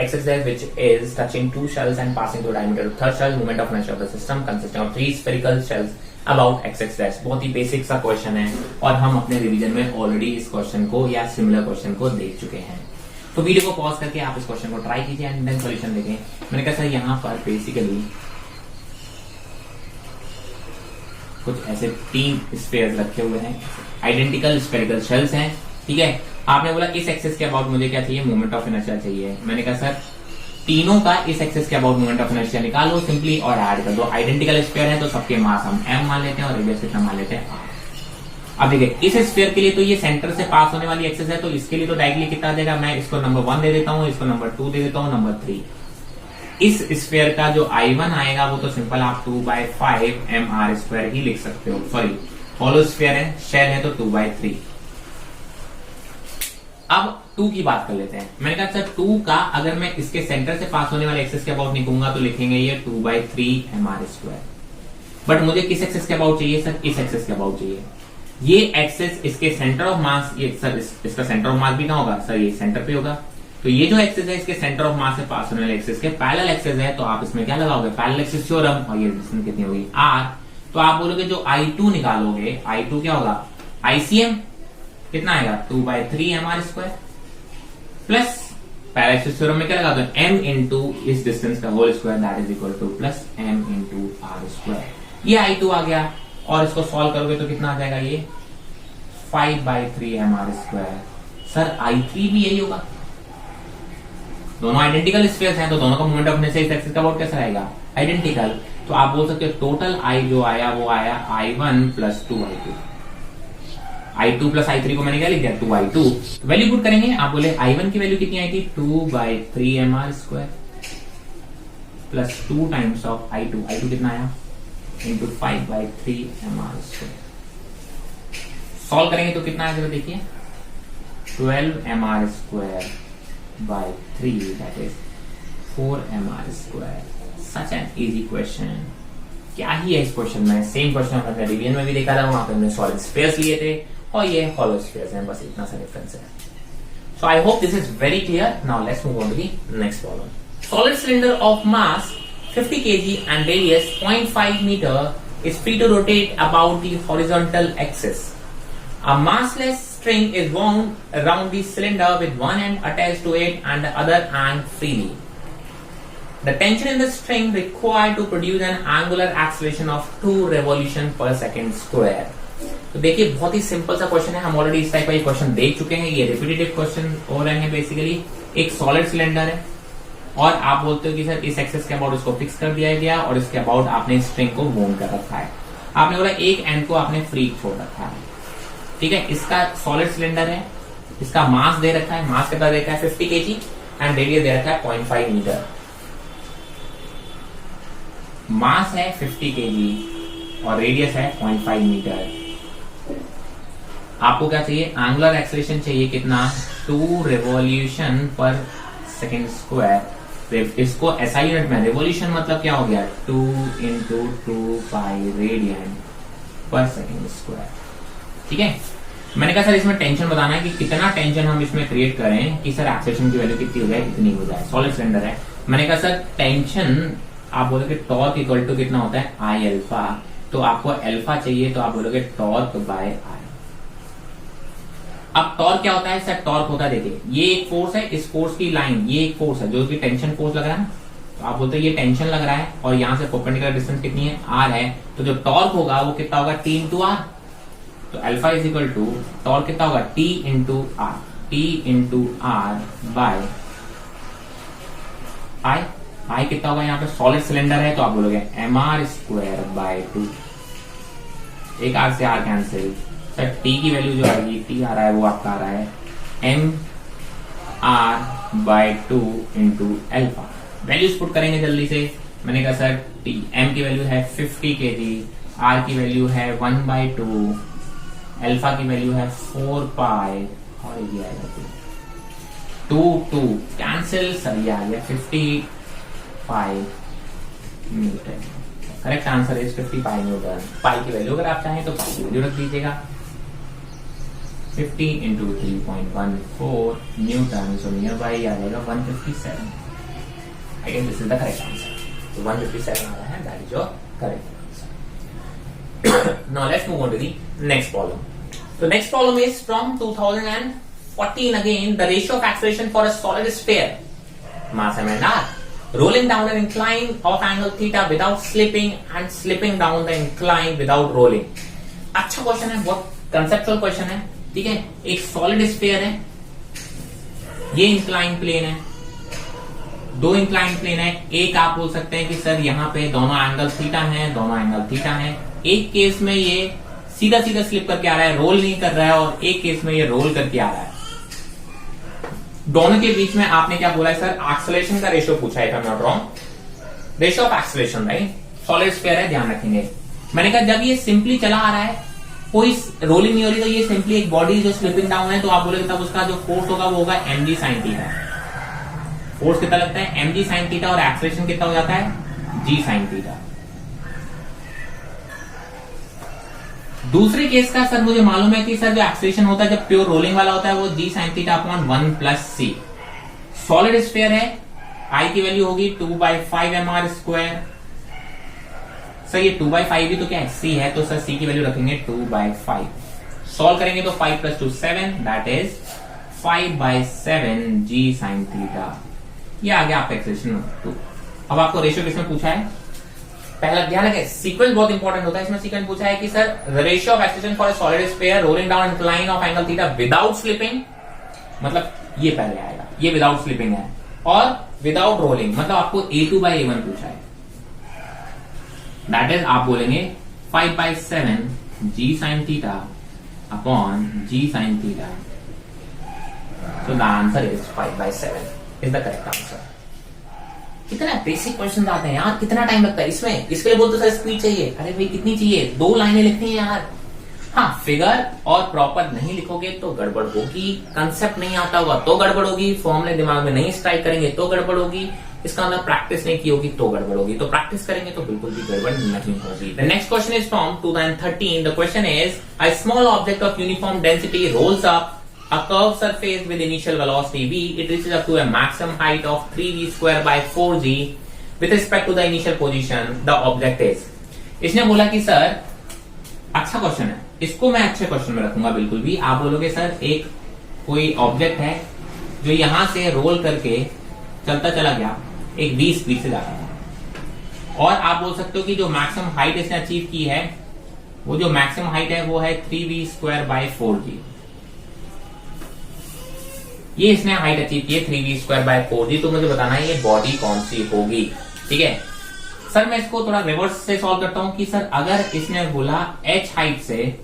which is touching 2 shells and passing through diameter of third shell. Moment of inertia of the system consisting of 3 spherical shells about axis dash. बहुत ही basic सा question है और हम अपने revision में already इस question को या सिमिलर क्वेश्चन को देख चुके हैं। तो वीडियो को पॉज करके आप इस क्वेश्चन को ट्राई कीजिए एंड देन सॉल्यूशन देखें। मैंने कहा सर यहाँ पर बेसिकली कुछ ऐसे 3 स्फीयर्स रखे हुए हैं, आइडेंटिकल स्फेरिकल शेल्स हैं, ठीक है। आपने बोला इस एक्सिस के अबाउट मुझे क्या चाहिए, मोमेंट ऑफ इनर्शिया चाहिए। मैंने कहा सर तीनों का इस एक्सिस के अबाउट मोमेंट ऑफ इनर्शिया निकालो सिंपली और ऐड कर दो। आइडेंटिकल स्फीयर है तो सबके मास हम m मान लेते हैं और रेडियस कितना मान लेते हैं r। अब देखिए इस स्फीयर के लिए तो ये सेंटर से पास होने वाली एक्सिस है, तो इसके लिए तो डायरेक्टली कितना देगा, मैं इसको नंबर 1 दे देता हूँ, इसको नंबर 2 दे देता हूँ, नंबर 3। इस स्फीयर का जो I1 आएगा वो तो सिंपल आप 2/5 mr² ही लिख सकते हो। सॉरी हॉलो स्फीयर है, शेल है तो 2/3। अब 2 की बात कर लेते हैं। मैंने कहा सर 2 का अगर मैं इसके सेंटर से पास होने वाले एक्सिस के अबाउट निकलूंगा तो लिखेंगे ये 2/3 mr²। बट मुझे किस एक्सेस के अबाउट चाहिए सर? इस एक्सेस के अबाउट चाहिए। ये एक्सेस इसके सेंटर ऑफ मास, ये सर इसका सेंटर ऑफ मास भी कहां होगा सर? ये सेंटर पे होगा। तो ये जो एक्सेस है इसके सेंटर ऑफ मास से पास होने वाले एक्सेस के पैरेलल एक्सेस है, तो आप इसमें क्या लगाओगे? पैरेलल एक्सेस थ्योरम, और ये डिस्टेंस कितनी होगी? r। तो आप बोलोगे जो I2 निकालोगे, I2 क्या होगा? ICM कितना आएगा? 2/3 mr² plus parallel access theorem में क्या लगा दो? m इंटू इस डिस्टेंस का whole square, that is equal to plus m into r²। ये I2 आ गया, और इसको सॉल्व करोगे तो कितना आ जाएगा? ये 5/3 mr²। सर I3 भी यही होगा, दोनों आइडेंटिकल स्फीयर्स हैं, तो दोनों का मोमेंट ऑफ इनर्शिया इस एक्सिस का अबाउट कैसा रहेगा? आइडेंटिकल। तो आप बोल सकते हो टोटल I जो आया वो आया I1 plus 2I2। I2 plus I3 को मैंने क्या लिख दिया? 2I2। तो वैल्यू पुट करेंगे, आप बोले I1 की वैल्यू कितनी आई थी? 2/3 mr² plus 2 times of I2 कितना आया? Into 5/3 mr²। सॉल्व करेंगे तो कितना आएगा? देखिए 12 mr² by 3, that is 4 mr²। Such an easy question। क्या ही है इस क्वेश्चन में? सेम क्वेश्चन हमने रिवीजन में भी देखा था, वहां पे हमने सॉलिड स्फीयर्स लिए थे, और ये हॉलो स्फीयर्स हैं, बस इतना सा डिफरेंस है। So I hope this is very clear. Now let's move on to the next problem. Solid cylinder of mass 50 kg and radius 0.5 meter is free to rotate about the horizontal axis. A massless string is wound around the cylinder with one end attached to it and the other end freely. The tension in the string required to produce an angular acceleration of 2 revolution per second square. तो देखिए बहुत ही simple सा question है, हम already इस type का question देख चुके हैं। ये रिपीटेटिव क्वेश्चन हो रहे हैं। बेसिकली एक सॉलिड सिलेंडर है, और आप बोलते हो कि सर इस एक्सेस के अबाउट इसको फिक्स कर दिया गया, और इसके अबाउट आपने स्ट्रिंग को वोन कर रखा है। आपने बोला एक एंड को आपने फ्री छोड़ रखा है, ठीक है। इसका सॉलिड सिलेंडर है, इसका मास दे रखा है, मास कितना दे रखा है? 50 kg, एंड रेडियस दे रखा है 0.5 मीटर। मास है 50 kg और रेडियस है 0.5 मीटर। आपको क्या चाहिए? एंगुलर एक्सेलरेशन चाहिए कितना? 2 रिवॉल्यूशन पर सेकेंड स्क्वायर। इसको एसआई यूनिट में रिवॉल्यूशन मतलब क्या हो गया? 2 इंटू 2 पाई रेडियन पर सेकेंड स्क्वायर, ठीक है। मैंने कहा सर इसमें टेंशन बताना है कि कितना टेंशन हम इसमें क्रिएट करें कि सर एक्सेलरेशन की वैल्यू कितनी हो जाए, इतनी हो जाए। सॉलिड सिलेंडर है, मैंने कहा सर टेंशन आप बोलोगे टॉर्क इक्वल टू कितना होता है? आई अल्फा। तो आपको अल्फा चाहिए, तो आप बोलोगे टॉर्क बाय आई। अब टॉर्क क्या होता है सर? टॉर्क होता है, देखिए ये एक फोर्स है, इस फोर्स की लाइन, ये एक फोर्स है जो कि टेंशन फोर्स लग रहा है ना, तो आप बोलते हैं ये टेंशन लग रहा है, और यहां से परपेंडिकुलर डिस्टेंस कितनी है? आर है। तो जो टॉर्क होगा वो कितना होगा? T into r. तो alpha is equal to torque कितना होगा? T into r, t into r by I. I कितना होगा? यहाँ पे सॉलिड सिलेंडर है, तो आप बोलोगे एम आर स्क्वायर बाय 2। एक आर से आर कैंसिल। सर टी की वैल्यू जो आएगी, टी आ रहा है वो आपका आ रहा है m r by 2 into alpha. Values put करेंगे जल्दी से। मैंने कहा सर टी एम की वैल्यू है 50 kg, आर की वैल्यू है 1/2, अल्फा की वैल्यू है 4 पाई, और ये आएगा 2 कैंसिल। सर ये आ गया 55 newton. Correct answer is 55 newton. Pi की वैल्यू अगर आप चाहें तो पाई की वैल्यू रख दीजिएगा। 50 into 3.14 newton, so nearby आ जाएगा 157। I guess this is the correct answer. तो 157 आ रहा है, that is your correct answer. Now let's move on to the next problem. So next problem is from 2014 again. The ratio of acceleration for a solid sphere, mass m and r, rolling down an incline of angle theta without slipping and slipping down the incline without rolling. अच्छा question है, बहुत conceptual question है, ठीक है। एक solid sphere है, ये incline plane है, 2 इंक्लाइन प्लेन है। एक आप बोल सकते हैं कि सर यहाँ पे दोनों एंगल थीटा है, दोनों एंगल थीटा है। एक केस में ये सीधा सीधा स्लिप करके आ रहा है, रोल नहीं कर रहा है, और एक केस में ये रोल करके आ रहा है। दोनों के बीच में आपने क्या बोला है सर? एक्सेलरेशन का रेशियो पूछा है, not wrong. Ratio of acceleration, right. Solid sphere है, ध्यान रखेंगे। मैंने कहा जब ये सिंपली चला आ रहा है, कोई रोलिंग नहीं हो रही, तो ये सिंपली एक बॉडी जो स्लिपिंग डाउन है, तो आप बोलेंगे तब उसका जो फोर्स होगा वो होगा mg sin थीटा। फोर्स कितना लगता है? mg sin थीटा, और एक्सेलरेशन कितना हो जाता है? g sin theta. दूसरे केस का सर मुझे मालूम है कि सर जो एक्सेलरेशन होता है जब प्योर रोलिंग वाला होता है वो जी साइन थीटा अपॉन 1 प्लस सी। सॉलिड स्फीयर है, आई की वैल्यू होगी 2/5 mr²। सर ये 2/5 भी तो क्या है, सी है, तो सर सी की वैल्यू रखेंगे 2/5। सॉल्व करेंगे तो 5 + 2 7, that is 5/7 g sine theta. ये आ गया आपका एक्सेलरेशन 2। अब आपको रेशियो किसमें पूछा है, पहला ध्यान रखें सीक्वेंस बहुत इंपॉर्टेंट होता है। इसमें सीक्वेंस पूछा है कि sir the ratio of acceleration for a solid sphere rolling down incline of angle theta without slipping, मतलब ये पहले आएगा, ये विदाउट स्लिपिंग है, और विदाउट रोलिंग मतलब आपको A2/A1 पूछा है, दैट इज आप बोलेंगे 5/7 g sine theta upon g sine theta. So the answer is 5/7 is the correct answer. कितना बेसिक क्वेश्चन आते हैं यार, कितना टाइम लगता है इसमें, इसके लिए बोलते सर स्पीड चाहिए। अरे भाई कितनी चाहिए, 2 लाइनें लिखनी है यार। हाँ, फिगर और प्रॉपर नहीं लिखोगे तो गड़बड़ होगी, कंसेप्ट नहीं आता होगा तो गड़बड़ होगी, फॉर्मूले दिमाग में नहीं स्ट्राइक करेंगे तो गड़बड़ होगी, इसका मतलब प्रैक्टिस नहीं की होगी तो गड़बड़ होगी। तो प्रैक्टिस करेंगे तो बिल्कुल भी गड़बड़ नहीं होगी। The next question is from 2013। The question is a small object of uniform density rolls up a curved surface with initial velocity v. It reaches up to a maximum height of 3v²/4g with respect to the initial position the object is. इसने बोला कि sir अच्छा question है, इसको मैं अच्छे question में रखूंगा बिल्कुल भी। आप बोलोगे सर एक कोई ऑब्जेक्ट है जो यहां से रोल करके चलता चला गया एक 20 स्पीड से जाता था, और आप बोल सकते हो कि जो मैक्सिमम हाइट इसने अचीव की है वो जो मैक्सिमम हाइट है वो है 3v²/4g। ये इसने हाइट अचीव की है 3v²/4g। तो मुझे बताना है ये बॉडी कौन सी होगी, ठीक है। सर मैं इसको थोड़ा रिवर्स से सॉल्व करता हूं कि सर अगर इसने बोला h हाइट से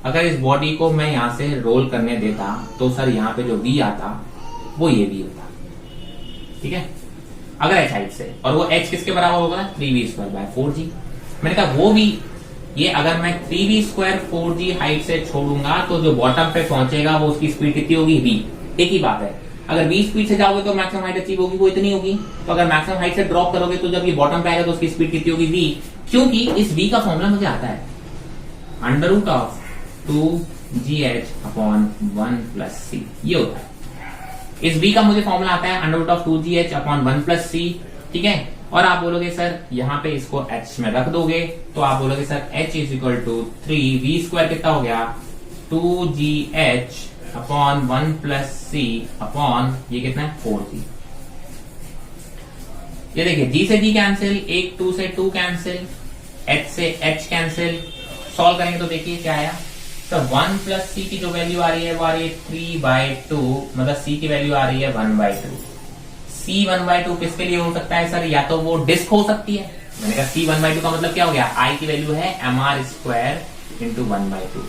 अगर इस बॉडी को मैं यहां से रोल करने देता तो सर यहां पे जो v आता वो ये v होता, ठीक है, अगर h हाइट से, और वो h किसके बराबर होगा 3v²/4g। मैंने कहा वो भी ये अगर मैं 3v²/4g हाइट से छोड़ूंगा तो जो बॉटम पे पहुंचेगा वो उसकी स्पीड कितनी होगी v। एक ही बात है, अगर 20 स्पीड से जाओगे तो मैक्सिमम हाइट अचीव होगी वो इतनी होगी, तो अगर मैक्सिमम हाइट से ड्रॉप करोगे तो जब ये बॉटम पे आएगा तो उसकी स्पीड कितनी होगी v। क्योंकि इस v का फॉर्मूला मुझे आता है √2gh/1 + c, ये होता है। इस v का मुझे फॉर्मूला आता है √2gh/1 + c, ठीक है। और आप बोलोगे सर यहाँ पे इसको h में रख दोगे तो आप बोलोगे सर h = 3v² कितना हो गया 2gh/1 + c अपॉन ये कितना है 4g। ये देखिए g से g कैंसिल, 1 2 से 2 कैंसिल, h से h कैंसिल। सॉल्व करेंगे तो देखिए क्या आया, तो 1 + c की जो वैल्यू आ रही है वो आ रही है 3/2, मतलब c की वैल्यू आ रही है 1/2। c 1/2 किसके लिए हो सकता है सर, या तो वो डिस्क हो सकती है। मैंने कहा c 1/2 का मतलब क्या हो गया, i की वैल्यू है mr² × 1/2,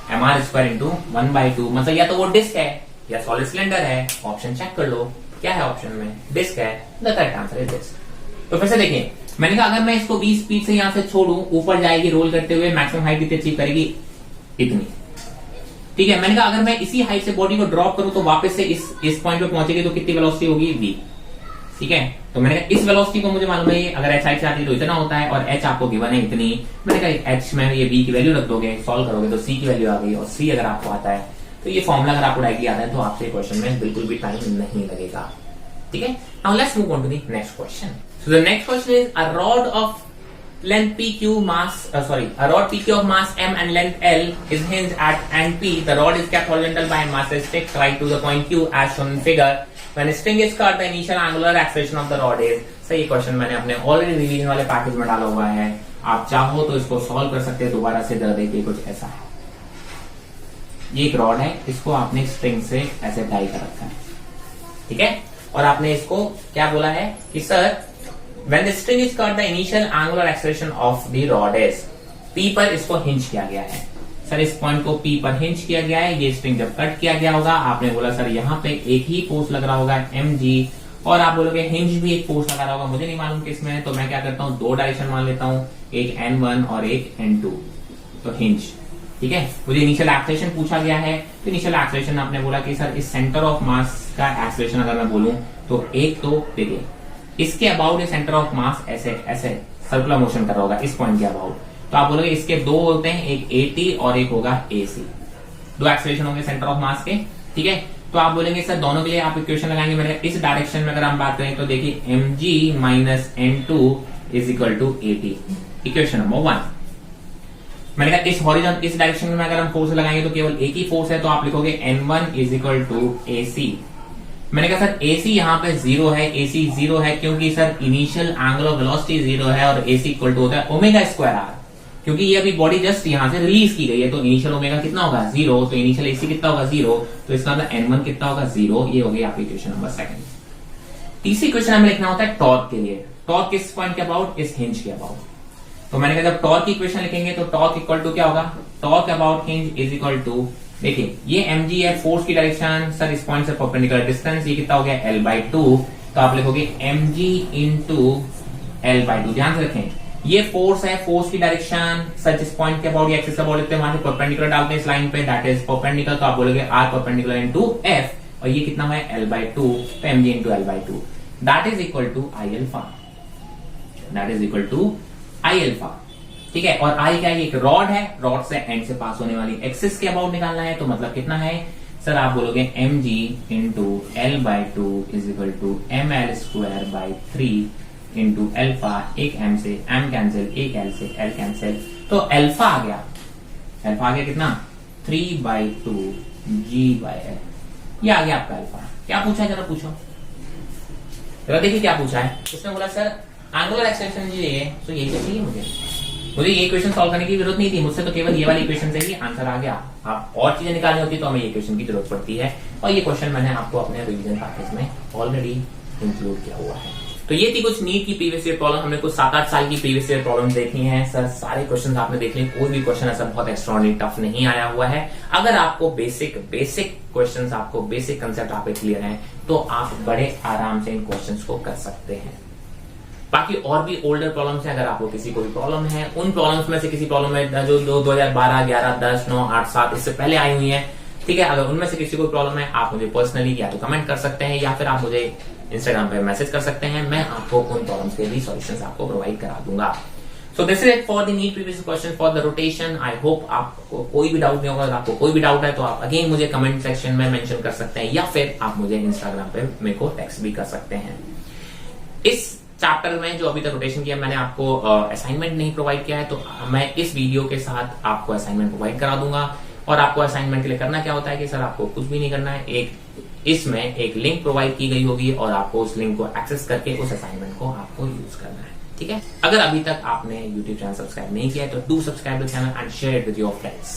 mr² × 1/2 मतलब या तो वो डिस्क है या सॉलिड सिलेंडर है। ऑप्शन चेक कर लो, क्या है ऑप्शन में, डिस्क है। The correct answer is disk. तो फिर से देखिए, मैंने कहा अगर मैं इसको 20 स्पीड से यहां से छोड़ूं, ऊपर जाएगी रोल करते हुए, मैक्सिमम हाइट कितनी अचीव करेगी इतनी, ठीक है। मैंने कहा अगर मैं इसी हाइट से बॉडी को ड्रॉप करूं तो वापस से इस पॉइंट पे पहुंचेगी तो कितनी वेलोसिटी होगी v, ठीक है। तो मैंने कहा इस वेलोसिटी को मुझे मालूम है, अगर h हाइट से आती है तो इतना होता है, और h आपको गिवन है इतनी। मैंने कहा h में ये v की वैल्यू रख दोगे, सॉल्व करोगे तो c की वैल्यू आ गई, और c अगर आपको आता है तो ये फॉर्मूला अगर आपको डायरेक्टली आता है तो आपसे क्वेश्चन में बिल्कुल भी टाइम नहीं लगेगा, ठीक है। Now let's move on to the next question. So the next question is a rod of length PQ a rod PQ of mass m and length L is hinged at end P. The rod is kept horizontal by a massive stick right to the point Q as shown in figure. When a string is cut, the initial angular acceleration of the rod is। सही question मैंने अपने already revision वाले package में डाला हुआ है, आप चाहो तो इसको सॉल्व कर सकते हैं दोबारा से। देखिए कुछ ऐसा है, ये एक रॉड है, इसको आपने स्ट्रिंग से ऐसे टाई कर रखा है, ठीक है। और आपने इसको क्या बोला है कि sir when the string is cut, the initial angular acceleration of the rod is P पर इसको हिंज किया गया है। सर इस पॉइंट को P पर हिंज किया गया है। ये स्ट्रिंग जब कट किया गया होगा, आपने बोला सर यहाँ पे एक ही फोर्स लग रहा होगा mg, और आप बोलोगे हिंज भी एक फोर्स लगा रहा होगा, मुझे नहीं मालूम किसमें है, तो मैं क्या करता हूँ 2 डायरेक्शन मान लेता हूँ, एक n1 और एक n2, तो हिंज, ठीक है। मुझे इनिशियल एक्सेलरेशन पूछा गया है, तो इनिशियल एक्सेलरेशन आपने बोला कि सर इस सेंटर ऑफ मास का एक्सेलरेशन अगर मैं बोलूं तो एक तो देखिए इसके अबाउट सेंटर ऑफ मास ऐसे ऐसे सर्कुलर मोशन कर रहा होगा इस पॉइंट के अबाउट, तो आप बोलोगे इसके दो होते हैं, एक एटी और एक होगा एसी, दो एक्सेलरेशन होंगे सेंटर ऑफ मास के, ठीक है। तो आप बोलेंगे सर दोनों के लिए आप इक्वेशन लगाएंगे। मैंने इस डायरेक्शन में अगर हम बात करें तो देखिए mg minus n2 is equal to 80, equation number 1। मैंने कहा इस हॉरिजॉन्टल इस डायरेक्शन में अगर हम फोर्स लगाएंगे तो केवल एक ही फोर्स है, तो आप लिखोगे n1 is equal to ac। मैंने कहा सर AC यहाँ पे 0 है, AC 0 है क्योंकि सर इनिशियल एंगुलर वेलोसिटी 0 है और AC इक्वल टू होता है ओमेगा स्क्वायर आर, क्योंकि ये अभी बॉडी जस्ट यहाँ से रिलीज की गई है, तो इनिशियल ओमेगा कितना होगा 0, तो इनिशियल AC कितना होगा 0, तो इसका मतलब n1 कितना होगा 0। ये हो गई आपकी इक्वेशन नंबर 2। तीसरी क्वेश्चन हमें लिखना होता है टॉर्क के लिए। टॉर्क किस पॉइंट के अबाउट, इस हिंज के अबाउट। तो मैंने कहा जब टॉर्क की इक्वेशन लिखेंगे तो टॉर्क इक्वल टू क्या होगा, torque about hinge is equal to, देखिए ये mg है, फोर्स की डायरेक्शन सर इस पॉइंट से परपेंडिकुलर डिस्टेंस, ये कितना हो गया l/2, तो आप लिखोगे mg इंटू l/2। ध्यान से रखें ये फोर्स है, फोर्स की डायरेक्शन सच इस पॉइंट के अबाउट, एक्सिस अबाउट लिखते हैं, वहां से परपेंडिकुलर डालते हैं इस लाइन पे, दैट इज परपेंडिकुलर, तो आप बोलोगे r परपेंडिकुलर इनटू f, और ये कितना है l/2, तो mg into l/2 that is equal to i alpha, that is equal to i alpha, ठीक है। और i क्या है, एक रॉड है, रॉड से एंड से पास होने वाली एक्सिस के अबाउट निकालना है, तो मतलब कितना है सर, आप बोलोगे mg into l/2 is equal to ml² / 3 into alpha, एक m से m कैंसिल, एक l से l कैंसिल, तो अल्फा आ गया, अल्फा आ गया कितना 3/2 g/l, ये आ गया आपका अल्फा। क्या पूछा है जरा पूछो, जरा देखिए क्या पूछा है। उसने बोला सर एंगुलर एक्सेलरेशन चाहिए, तो यही चाहिए मुझे ये इक्वेशन सॉल्व करने की जरूरत नहीं थी, मुझसे तो केवल ये वाली इक्वेशन से ही आंसर आ गया। आप और चीजें निकालनी होती तो हमें ये इक्वेशन की जरूरत पड़ती है, और ये क्वेश्चन मैंने आपको अपने रिवीजन पैकेज में ऑलरेडी इंक्लूड किया हुआ है। तो ये थी कुछ नीट की प्रीवियस ईयर प्रॉब्लम, हमने कुछ 7-8 साल की प्रीवियस ईयर प्रॉब्लम देखी हैं सर, सारे क्वेश्चन आपने देख लिए, कोई भी क्वेश्चन ऐसा बहुत एक्स्ट्राऑर्डिनरी टफ नहीं आया हुआ है। अगर आपको बेसिक क्वेश्चंस, आपको बेसिक कंसेप्ट आपके क्लियर हैं, तो आप बड़े आराम से इन क्वेश्चंस को कर सकते हैं। बाकी और भी ओल्डर प्रॉब्लम्स हैं, अगर आपको किसी को भी प्रॉब्लम है, उन प्रॉब्लम्स में से किसी प्रॉब्लम में जो 2012, 11, 10, 9, 8, 7 इससे पहले आई हुई है, ठीक है, अगर उनमें से किसी को प्रॉब्लम है, आप मुझे पर्सनली या तो कमेंट कर सकते हैं या फिर आप मुझे इंस्टाग्राम पे मैसेज कर सकते हैं, मैं आपको उन प्रॉब्लम्स के भी सॉल्यूशंस आपको प्रोवाइड करा दूंगा। So this is it for the NEET previous question for the rotation. I hope आपको कोई भी डाउट नहीं होगा। अगर आपको कोई भी डाउट है तो आप अगेन मुझे कमेंट सेक्शन में मेंशन कर सकते हैं, या फिर आप मुझे इंस्टाग्राम पे मेरे को टेक्स्ट भी कर सकते हैं। इस चैप्टर में जो अभी तक रोटेशन किया, मैंने आपको असाइनमेंट नहीं प्रोवाइड किया है, तो मैं इस वीडियो के साथ आपको असाइनमेंट प्रोवाइड करा दूंगा। और आपको असाइनमेंट के लिए करना क्या होता है कि सर आपको कुछ भी नहीं करना है, इसमें एक लिंक प्रोवाइड की गई होगी और आपको उस लिंक को एक्सेस करके उस असाइनमेंट को आपको यूज करना है, ठीक है। अगर अभी तक आपने यूट्यूब चैनल सब्सक्राइब नहीं किया है तो do subscribe the channel and share it with your friends.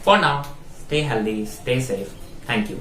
For now stay healthy, stay safe, thank you.